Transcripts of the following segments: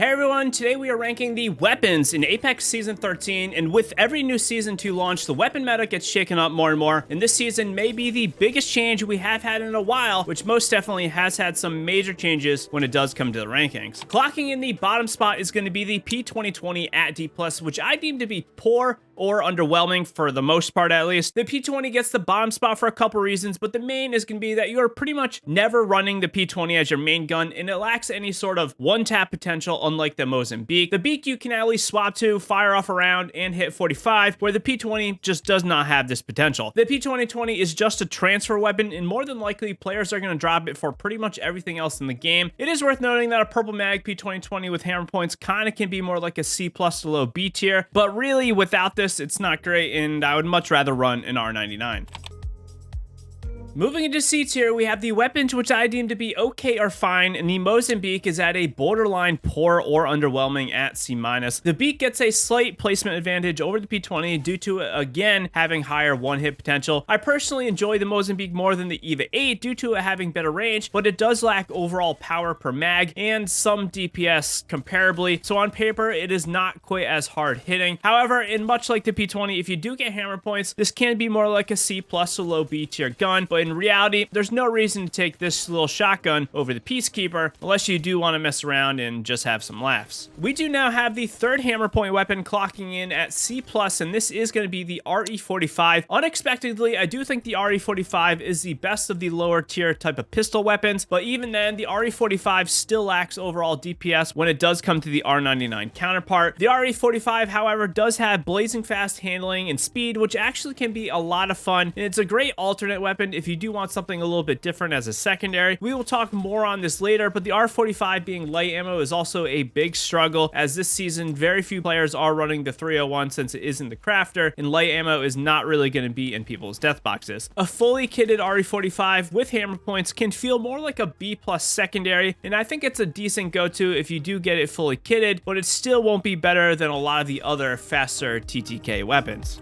Hey everyone, today we are ranking the weapons in Apex Season 13, and with every new Season 2 launch, the weapon meta gets shaken up more and more, and this season may be the biggest change we have had in a while, which most definitely has had some major changes when it does come to the rankings. Clocking in the bottom spot is going to be the P2020 at D+, which I deem to be poor or underwhelming for the most part at least. The P20 gets the bottom spot for a couple reasons, but the main is going to be that you are pretty much never running the P20 as your main gun, and it lacks any sort of one-tap potential unlike the Mozambique. The Beak you can at least swap to, fire off a round, and hit 45, where the P20 just does not have this potential. The P2020 is just a transfer weapon, and more than likely players are going to drop it for pretty much everything else in the game. It is worth noting that a purple mag P2020 with hammer points kind of can be more like a C+ to low B tier, but really without this it's not great, and I would much rather run an R99. Moving into C tier, we have the weapons which I deem to be okay or fine, and the Mozambique is at a borderline poor or underwhelming at C-. The Beak gets a slight placement advantage over the P20 due to it again having higher one-hit potential. I personally enjoy the Mozambique more than the EVA 8 due to it having better range, but it does lack overall power per mag and some DPS comparably, so on paper it is not quite as hard hitting. However, in much like the P20, if you do get hammer points, this can be more like a C+ to low B tier gun, but in reality, there's no reason to take this little shotgun over the Peacekeeper unless you do want to mess around and just have some laughs. We do now have the third hammer point weapon clocking in at C+, and this is going to be the RE45. Unexpectedly, I do think the RE45 is the best of the lower tier type of pistol weapons, but even then, the RE45 still lacks overall DPS when it does come to the R99 counterpart. The RE45, however, does have blazing fast handling and speed, which actually can be a lot of fun, and it's a great alternate weapon if you do want something a little bit different as a secondary. We will talk more on this later, but the R45 being light ammo is also a big struggle, as this season very few players are running the 301 since it isn't the crafter, and light ammo is not really going to be in people's death boxes. A fully kitted RE45 with hammer points can feel more like a B+ secondary, and I think it's a decent go-to if you do get it fully kitted, but it still won't be better than a lot of the other faster TTK weapons.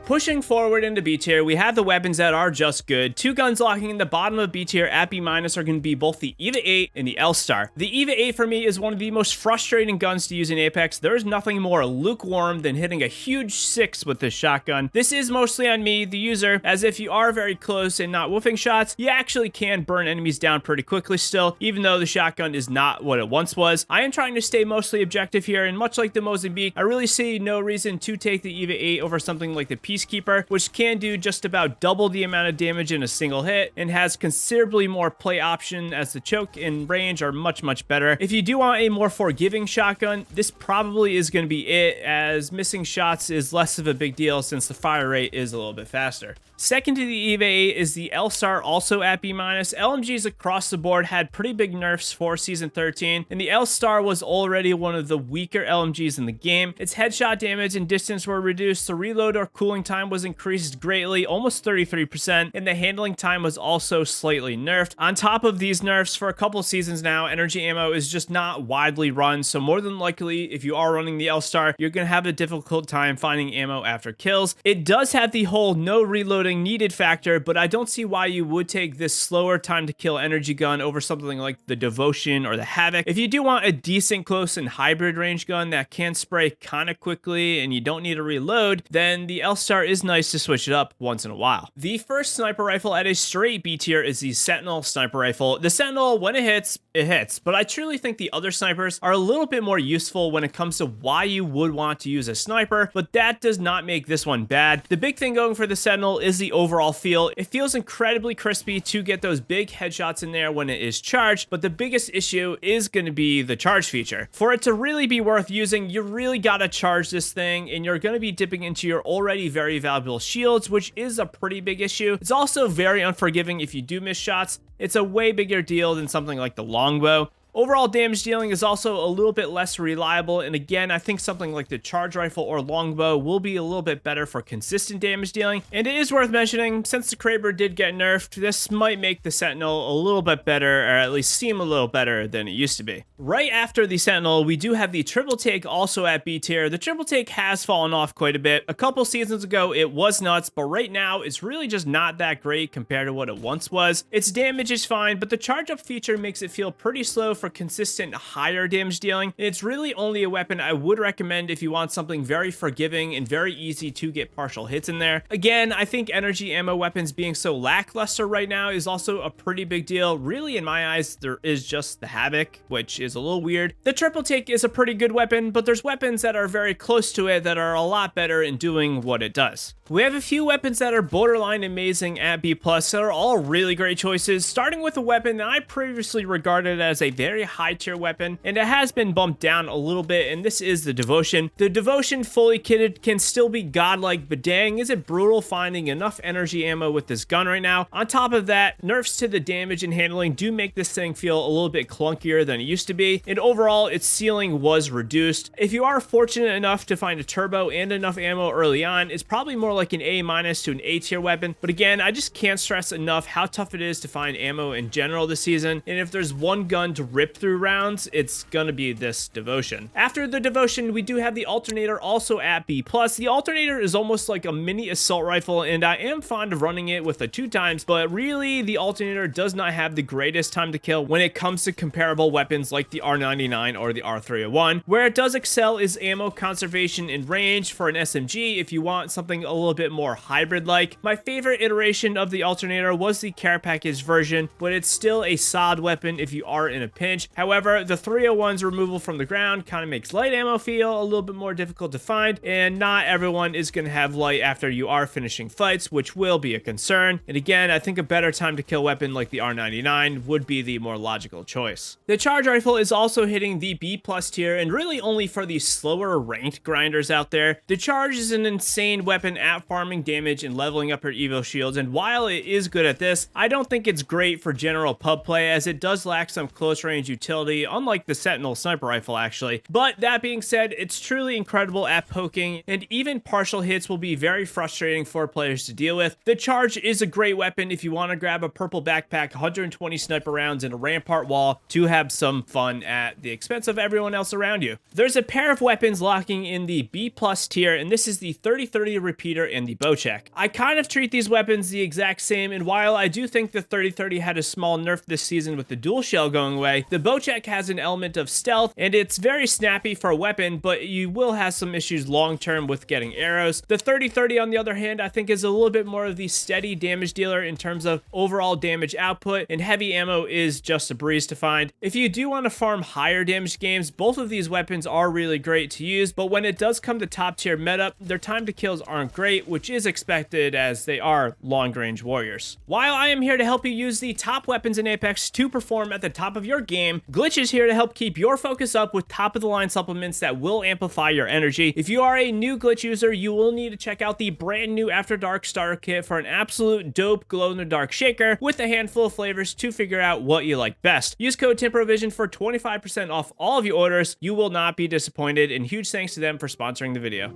Pushing forward into B tier, we have the weapons that are just good. Two guns locking in the bottom of B tier at B- are going to be both the EVA 8 and the L-Star. The EVA 8 for me is one of the most frustrating guns to use in Apex. There is nothing more lukewarm than hitting a huge 6 with this shotgun. This is mostly on me, the user, as if you are very close and not woofing shots, you actually can burn enemies down pretty quickly still, even though the shotgun is not what it once was. I am trying to stay mostly objective here, and much like the Mozambique, I really see no reason to take the EVA 8 over something like the Peacekeeper, which can do just about double the amount of damage in a single hit and has considerably more play option, as the choke and range are much better. If you do want a more forgiving shotgun, this probably is going to be it, as missing shots is less of a big deal since the fire rate is a little bit faster. Second to the EVA 8 is the L-Star, also at B-. LMGs across the board had pretty big nerfs for Season 13, and the L-Star was already one of the weaker LMGs in the game. Its headshot damage and distance were reduced, the reload or cooling time was increased greatly, almost 33%, and the handling time was also slightly nerfed. On top of these nerfs, for a couple seasons now, energy ammo is just not widely run, so more than likely, if you are running the L-Star, you're going to have a difficult time finding ammo after kills. It does have the whole no reloading needed factor, but I don't see why you would take this slower time to kill energy gun over something like the Devotion or the Havoc. If you do want a decent close and hybrid range gun that can spray kind of quickly and you don't need to reload, then the L-Star is nice to switch it up once in a while. The first sniper rifle at a straight B tier is the Sentinel sniper rifle. The Sentinel, when it hits, but I truly think the other snipers are a little bit more useful when it comes to why you would want to use a sniper, but that does not make this one bad. The big thing going for the Sentinel is the overall feel. It feels incredibly crispy to get those big headshots in there when it is charged, but the biggest issue is going to be the charge feature. For it to really be worth using, you really gotta charge this thing, and you're going to be dipping into your already very valuable shields, which is a pretty big issue. It's also very unforgiving if you do miss shots. It's a way bigger deal than something like the longbow. Overall damage dealing is also a little bit less reliable, and again, I think something like the charge rifle or longbow will be a little bit better for consistent damage dealing. And it is worth mentioning, since the Kraber did get nerfed, this might make the Sentinel a little bit better, or at least seem a little better than it used to be. Right after the Sentinel, we do have the Triple Take, also at B tier. The Triple Take has fallen off quite a bit. A couple seasons ago, it was nuts, but right now, it's really just not that great compared to what it once was. Its damage is fine, but the charge up feature makes it feel pretty slow for for consistent higher damage dealing, and it's really only a weapon I would recommend if you want something very forgiving and very easy to get partial hits in there. Again, I think energy ammo weapons being so lackluster right now is also a pretty big deal. Really, in my eyes, there is just the Havoc, which is a little weird. The triple take is a pretty good weapon, but there's weapons that are very close to it that are a lot better in doing what it does. We have a few weapons that are borderline amazing at B+, that are all really great choices, starting with a weapon that I previously regarded as a very high tier weapon, and it has been bumped down a little bit, and this is the Devotion. The Devotion fully kitted can still be godlike, but dang, is it brutal finding enough energy ammo with this gun right now. On top of that, nerfs to the damage and handling do make this thing feel a little bit clunkier than it used to be, and overall, its ceiling was reduced. If you are fortunate enough to find a turbo and enough ammo early on, it's probably more like an A- to an A tier weapon, but again, I just can't stress enough how tough it is to find ammo in general this season, and if there's one gun to rip through rounds, it's gonna be this Devotion. After the Devotion, we do have the Alternator also at B+. The Alternator is almost like a mini assault rifle, and I am fond of running it with a 2x, but really, the Alternator does not have the greatest time to kill when it comes to comparable weapons like the R99 or the R301. Where it does excel is ammo conservation and range for an SMG if you want something a little bit more hybrid-like. My favorite iteration of the Alternator was the care package version, but it's still a solid weapon if you are in a pinch. However, the 301's removal from the ground kind of makes light ammo feel a little bit more difficult to find, and not everyone is going to have light after you are finishing fights, which will be a concern. And again, I think a better time to kill weapon like the R99 would be the more logical choice. The charge rifle is also hitting the B+ tier, and really only for the slower ranked grinders out there. The charge is an insane weapon at farming damage and leveling up your evo shields, and while it is good at this, I don't think it's great for general pub play, as it does lack some close range utility, unlike the Sentinel sniper rifle actually. But that being said, it's truly incredible at poking, and even partial hits will be very frustrating for players to deal with. The charge is a great weapon if you want to grab a purple backpack, 120 sniper rounds, and a rampart wall to have some fun at the expense of everyone else around you. There's a pair of weapons locking in the B+ tier, and this is the 30-30 repeater and the Bocek. I kind of treat these weapons the exact same, and while I do think the 30-30 had a small nerf this season with the dual shell going away, the Bocek has an element of stealth, and it's very snappy for a weapon, but you will have some issues long term with getting arrows. The 30-30 on the other hand, I think is a little bit more of the steady damage dealer in terms of overall damage output, and heavy ammo is just a breeze to find. If you do want to farm higher damage games, both of these weapons are really great to use, but when it does come to top tier meta, their time to kills aren't great, which is expected as they are long range warriors. While I am here to help you use the top weapons in Apex to perform at the top of your game, Glitch is here to help keep your focus up with top of the line supplements that will amplify your energy. If you are a new Glitch user, you will need to check out the brand new After Dark starter kit for an absolute dope glow in the dark shaker with a handful of flavors to figure out what you like best. Use code TimProVision for 25% off all of your orders. You will not be disappointed, and huge thanks to them for sponsoring the video.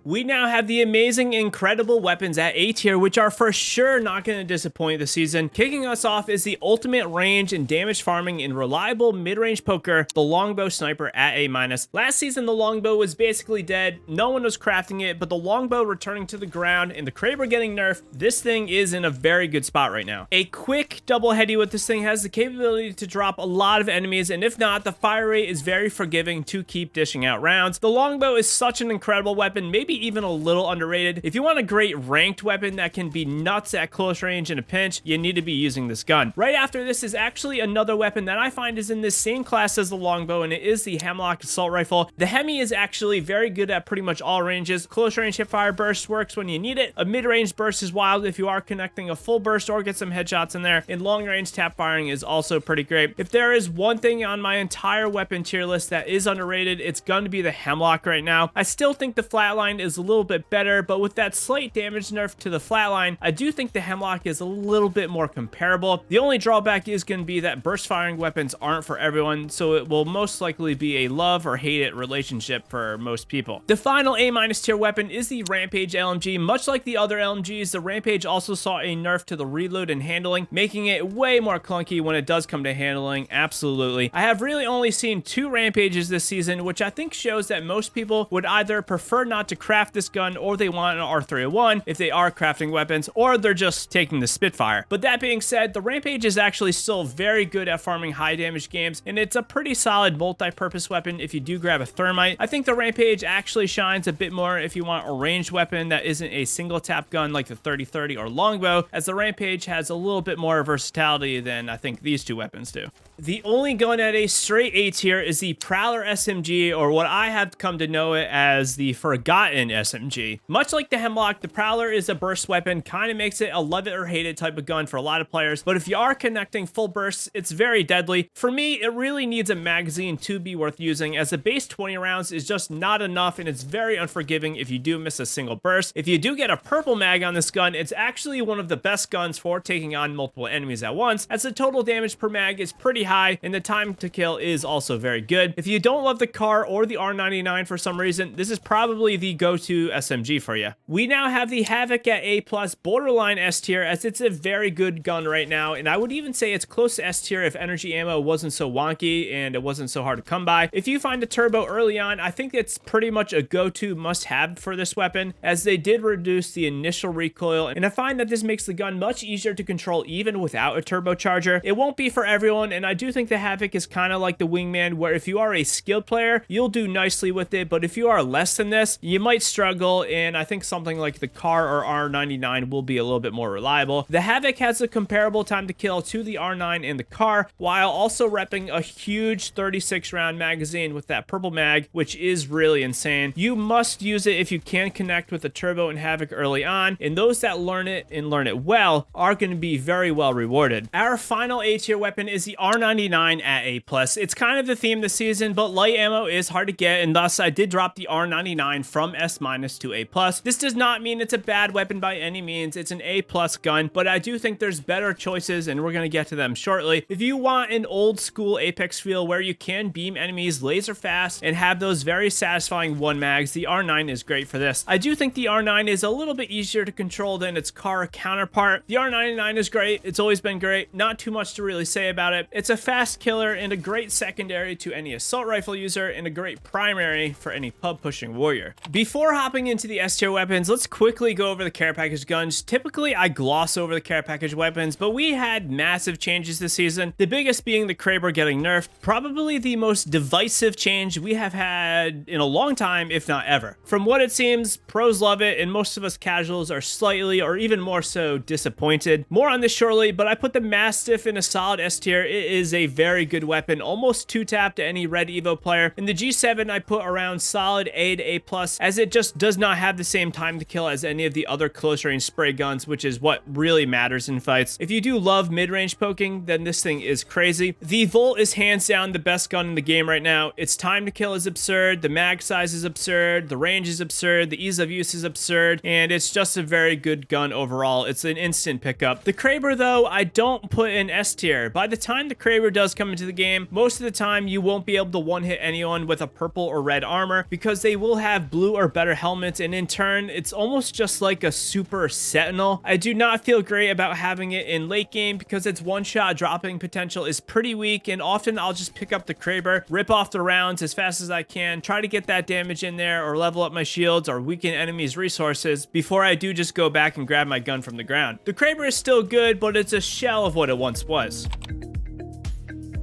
We now have the amazing, incredible weapons at A tier, which are for sure not going to disappoint this season. Kicking us off is the ultimate range and damage farming and reliable mid-range poker, the Longbow Sniper at A-. Last season, the Longbow was basically dead. No one was crafting it, but the Longbow returning to the ground and the Kraber getting nerfed, this thing is in a very good spot right now. A quick double heady with this thing has the capability to drop a lot of enemies, and if not, the fire rate is very forgiving to keep dishing out rounds. The Longbow is such an incredible weapon, maybe even a little underrated. If you want a great ranked weapon that can be nuts at close range in a pinch, you need to be using this gun. Right after this is actually another weapon that I find is in this same class as the Longbow, and it is the Hemlock Assault Rifle. The Hemi is actually very good at pretty much all ranges. Close range hipfire burst works when you need it. A mid-range burst is wild if you are connecting a full burst or get some headshots in there. And long range tap firing is also pretty great. If there is one thing on my entire weapon tier list that is underrated, it's going to be the Hemlock right now. I still think the Flatline is a little bit better, but with that slight damage nerf to the Flatline, I do think the Hemlock is a little bit more comparable. The only drawback is going to be that burst firing weapons aren't for everyone, so it will most likely be a love or hate it relationship for most people. The final A- tier weapon is the Rampage LMG. Much like the other LMGs, the Rampage also saw a nerf to the reload and handling, making it way more clunky when it does come to handling. Absolutely. I have really only seen 2 Rampages this season, which I think shows that most people would either prefer not to craft this gun, or they want an R301 if they are crafting weapons, or they're just taking the Spitfire. But that being said, the Rampage is actually still very good at farming high damage games, and it's a pretty solid multi-purpose weapon if you do grab a thermite. I think the Rampage actually shines a bit more if you want a ranged weapon that isn't a single tap gun like the 30-30 or longbow, as the Rampage has a little bit more versatility than I think these two weapons do. The only gun at a straight A tier is the Prowler SMG, or what I have come to know it as the Forgotten SMG. Much like the Hemlock, the Prowler is a burst weapon, kind of makes it a love it or hate it type of gun for a lot of players, but if you are connecting full bursts, it's very deadly. For me, it really needs a magazine to be worth using, as the base 20 rounds is just not enough, and it's very unforgiving if you do miss a single burst. If you do get a purple mag on this gun, it's actually one of the best guns for taking on multiple enemies at once, as the total damage per mag is pretty high, and the time to kill is also very good. If you don't love the car or the R99 for some reason, this is probably the go-to SMG for you. We now have the Havoc at A+, borderline S tier, as it's a very good gun right now, and I would even say it's close to S tier if energy ammo wasn't so wonky and it wasn't so hard to come by. If you find a turbo early on, I think it's pretty much a go-to must-have for this weapon, as they did reduce the initial recoil, and I find that this makes the gun much easier to control even without a turbocharger. It won't be for everyone, and I do think the Havoc is kind of like the Wingman, where if you are a skilled player, you'll do nicely with it, but if you are less than this, you might struggle, and I think something like the car or R99 will be a little bit more reliable. The Havoc has a comparable time to kill to the R9 and the car, while also repping a huge 36 round magazine with that purple mag, which is really insane. You must use it if you can connect with the turbo and Havoc early on, and those that learn it and learn it well are going to be very well rewarded. Our final A tier weapon is the R99 at A+. It's kind of the theme this season, but light ammo is hard to get, and thus I did drop the R99 from S- to A+. This does not mean it's a bad weapon by any means. It's an A+ gun, but I do think there's better choices, and we're going to get to them shortly. If you want an old school Apex feel where you can beam enemies laser fast and have those very satisfying one mags, the R9 is great for this. I do think the R9 is a little bit easier to control than its car counterpart. The R99 is great. It's always been great. Not too much to really say about it. It's a fast killer and a great secondary to any assault rifle user, and a great primary for any pub pushing warrior. Before hopping into the S tier weapons, let's quickly go over the care package guns. Typically I gloss over the care package weapons, but we had massive changes this season, the biggest being the Kraber getting nerfed, probably the most divisive change we have had in a long time, if not ever. From what it seems, pros love it, and most of us casuals are slightly or even more so disappointed. More on this shortly, but I put the Mastiff in a solid S tier. It is a very good weapon, almost 2-tap to any red Evo player. And the G7 I put around solid A to A+, as it just does not have the same time to kill as any of the other close range spray guns, which is what really matters in fights. If you do love mid-range poking, then this thing is crazy. The Volt is hands down the best gun in the game right now. Its time to kill is absurd, the mag size is absurd, the range is absurd, the ease of use is absurd, and it's just a very good gun overall. It's an instant pickup. The Kraber, though, I don't put in S tier. By the time the Kraber does come into the game, most of the time you won't be able to one-hit anyone with a purple or red armor, because they will have blue or better helmets, and in turn, it's almost just like a super sentinel. I do not feel great about having it in late game, because its one-shot dropping potential is pretty weak, and often I'll just pick up the Kraber, rip off the rounds as fast as I can, try to get that damage in there, or level up my shields, or weaken enemies' resources, before I do just go back and grab my gun from the ground. The Kraber is still good, but it's a shell of what it once was.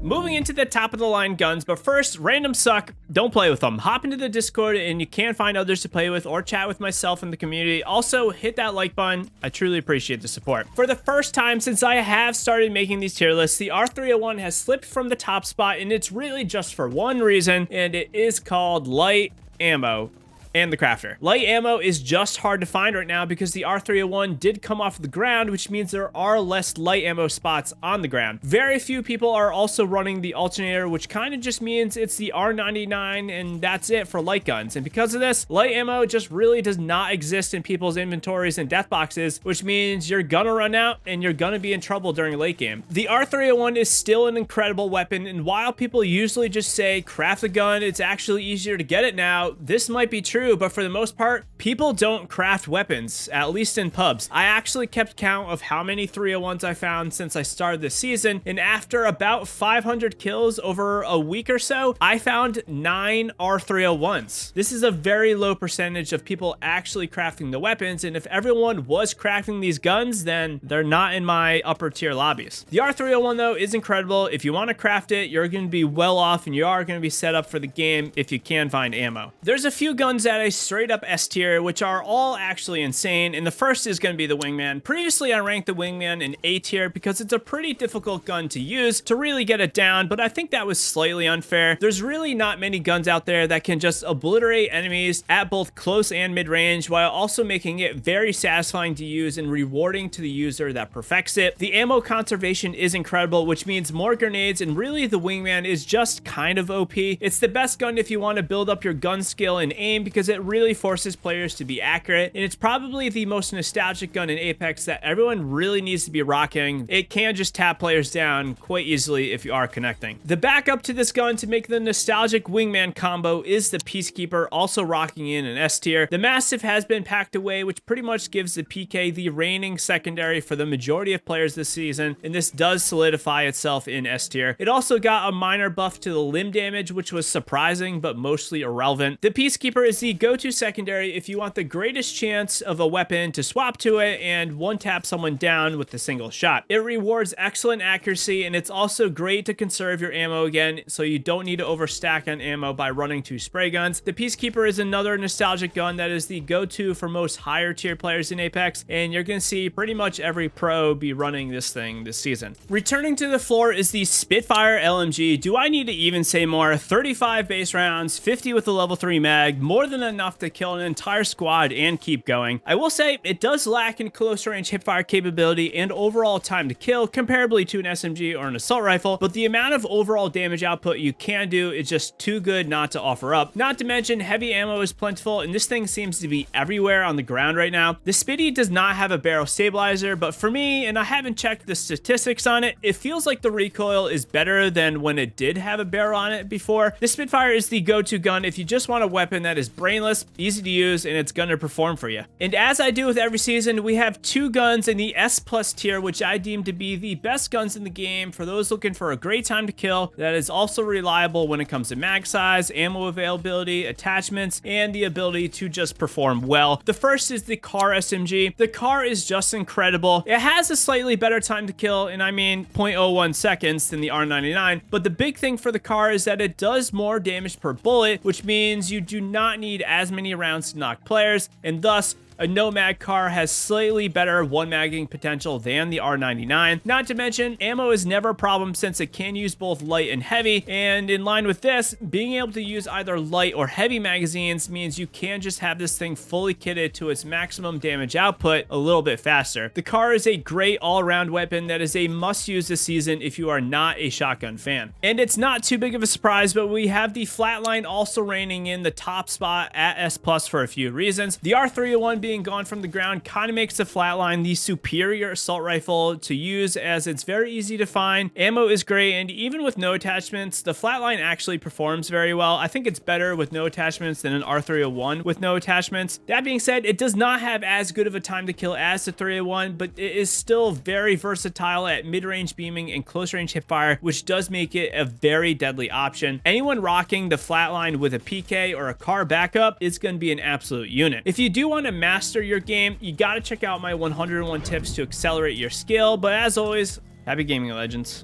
Moving into the top of the line guns, but first, random suck, don't play with them. Hop into the Discord and you can find others to play with or chat with myself in the community. Also, hit that like button. I truly appreciate the support. For the first time since I have started making these tier lists, the R301 has slipped from the top spot, and it's really just for one reason, and it is called light ammo. And the crafter. Light ammo is just hard to find right now because the R301 did come off the ground, which means there are less light ammo spots on the ground. Very few people are also running the alternator, which kind of just means it's the R99 and that's it for light guns. And because of this, light ammo just really does not exist in people's inventories and death boxes, which means you're gonna run out and you're gonna be in trouble during late game. The R301 is still an incredible weapon, and while people usually just say craft the gun, it's actually easier to get it now, this might be true, true, but for the most part, people don't craft weapons, at least in pubs. I actually kept count of how many 301s I found since I started this season, and after about 500 kills over a week or so, I found 9 R301s. This is a very low percentage of people actually crafting the weapons, and if everyone was crafting these guns, then they're not in my upper tier lobbies. The R301 though is incredible. If you want to craft it, you're going to be well off, and you are going to be set up for the game if you can find ammo. There's a few guns at a straight up S tier, which are all actually insane, and the first is going to be the Wingman. Previously, I ranked the Wingman in A tier because it's a pretty difficult gun to use to really get it down, but I think that was slightly unfair. There's really not many guns out there that can just obliterate enemies at both close and mid-range while also making it very satisfying to use and rewarding to the user that perfects it. The ammo conservation is incredible, which means more grenades, and really the Wingman is just kind of OP. It's the best gun if you want to build up your gun skill and aim because it really forces players to be accurate, and it's probably the most nostalgic gun in Apex that everyone really needs to be rocking. It can just tap players down quite easily if you are connecting. The backup to this gun to make the nostalgic Wingman combo is the Peacekeeper, also rocking in an S tier. The Massive has been packed away, which pretty much gives the PK the reigning secondary for the majority of players this season, and this does solidify itself in S tier. It also got a minor buff to the limb damage, which was surprising but mostly irrelevant. The Peacekeeper is the go-to secondary if you want the greatest chance of a weapon to swap to it and one-tap someone down with a single shot. It rewards excellent accuracy, and it's also great to conserve your ammo again, so you don't need to overstack on ammo by running 2 spray guns. The Peacekeeper is another nostalgic gun that is the go-to for most higher tier players in Apex, and you're gonna see pretty much every pro be running this thing this season. Returning to the floor is the Spitfire LMG. Do I need to even say more? 35 base rounds, 50 with the level 3 mag, more than enough to kill an entire squad and keep going. I will say it does lack in close range hipfire capability and overall time to kill comparably to an SMG or an assault rifle, but the amount of overall damage output you can do is just too good not to offer up. Not to mention heavy ammo is plentiful, and this thing seems to be everywhere on the ground right now. The Spitty does not have a barrel stabilizer, but for me, and I haven't checked the statistics on it, it feels like the recoil is better than when it did have a barrel on it before. The Spitfire is the go-to gun if you just want a weapon that is brainless, easy to use, and it's gonna perform for you. And as I do with every season, we have 2 guns in the S+ tier, which I deem to be the best guns in the game for those looking for a great time to kill that is also reliable when it comes to mag size, ammo availability, attachments, and the ability to just perform well. The first is the Car SMG. The Car is just incredible. It has a slightly better time to kill, and I mean 0.01 seconds than the R99, but the big thing for the Car is that it does more damage per bullet, which means you do not need as many rounds to knock players, and thus a no-mag car has slightly better one-magging potential than the R99. Not to mention, ammo is never a problem since it can use both light and heavy, and in line with this, being able to use either light or heavy magazines means you can just have this thing fully kitted to its maximum damage output a little bit faster. The car is a great all-around weapon that is a must-use this season if you are not a shotgun fan. And it's not too big of a surprise, but we have the Flatline also reigning in the top spot at S+ for a few reasons. The R301 being gone from the ground kind of makes the Flatline the superior assault rifle to use, as it's very easy to find. Ammo is great, and even with no attachments, the Flatline actually performs very well. I think it's better with no attachments than an R301 with no attachments. That being said, it does not have as good of a time to kill as the 301, but it is still very versatile at mid-range beaming and close-range hipfire, which does make it a very deadly option. Anyone rocking the Flatline with a PK or a car backup is going to be an absolute unit. If you do want to master your game, you got to check out my 101 tips to accelerate your skill, but as always, happy gaming, legends.